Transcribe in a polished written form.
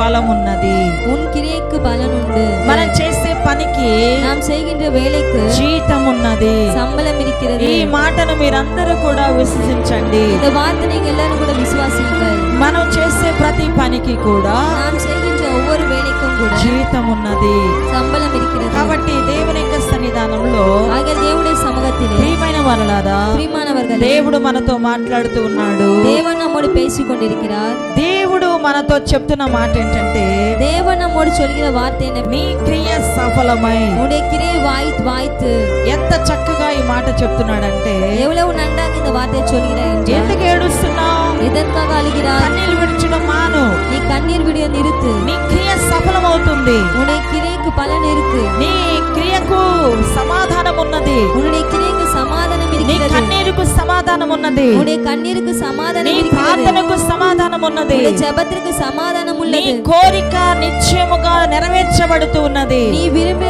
ఫలం ఉన్నది. உன் கிரியைக்கு பலன் உண்டு. మనం చేసే పనికి நாம் செய்கின்ற வேலைக்கு జీతం ఉన్నది. சம்பளம் இருக்கிறது. ఈ మాటను మీరందరూ కూడా విశ్వసించండి. இந்த வார்த்தை நீங்க எல்லாரும் கூட விசுவாசியுங்கள். మనం చేసే ప్రతి పనికి కూడా நாம் செய்கின்ற ஒவ்வொரு வேலைக்கும் கூட జీతం ఉన్నది. சம்பளம் இருக்கிறது. కాబట్టి దేవుని యొక్క సన్నిధానంలో ஆகிய தேவனுடைய சமூகத்திலே ప్రియమైన వారలారా, பிரியமானவர்களே, దేవుడు మనతో మాట్లాడుతూ ఉన్నాడు. தேவன் நம்மோடு பேசிக் கொண்டிருக்கிறார். దేవుడు మనతో చెప్తున్న మాట ఏంటంటే, தேவன் நம்மோடு சொல்கிற வார்த்தை என்ன? నీ క్రియ సఫలమై. உன்னுடைய கிரியை வாய்த்து ఎంత చక్కగా ఈ మాట చెప్తున్నాడంటే, எவ்வளவு நன்றாக இந்த வார்த்தையை சொல்கிறார் என்றால், ఎందుకు ఏడుస్తున్నావు? எதற்காக அழுகிறார்? కన్నీళ్లు విడిచడం మాను. நீ కన్నీர் విడియ నిறுத்து. నీ క్రియ సఫలమవుతుంది. உன்னுடைய கிரியைக்கு பலன் இருக்கு. నీ క్రియకు సమాధానం ఉన్నది. உன்னுடைய கிரியைக்கு சமாதானம் నీ இருக்கிறது. కన్నీరుకు సమాధానం ఉన్నది. உன்னுடைய கண்ணீருக்கு சமாதானம் నీ இருக்கிறது. ప్రార్థనకు సమాధానం ఉన్నది. உன்னுடைய ஜெபத்திற்கு சமாதானம் నీ உள்ளது. కోరిక నిశ్చయముగా నెరవేర్చబడుతూ ఉన్నది. நீ விரும்பின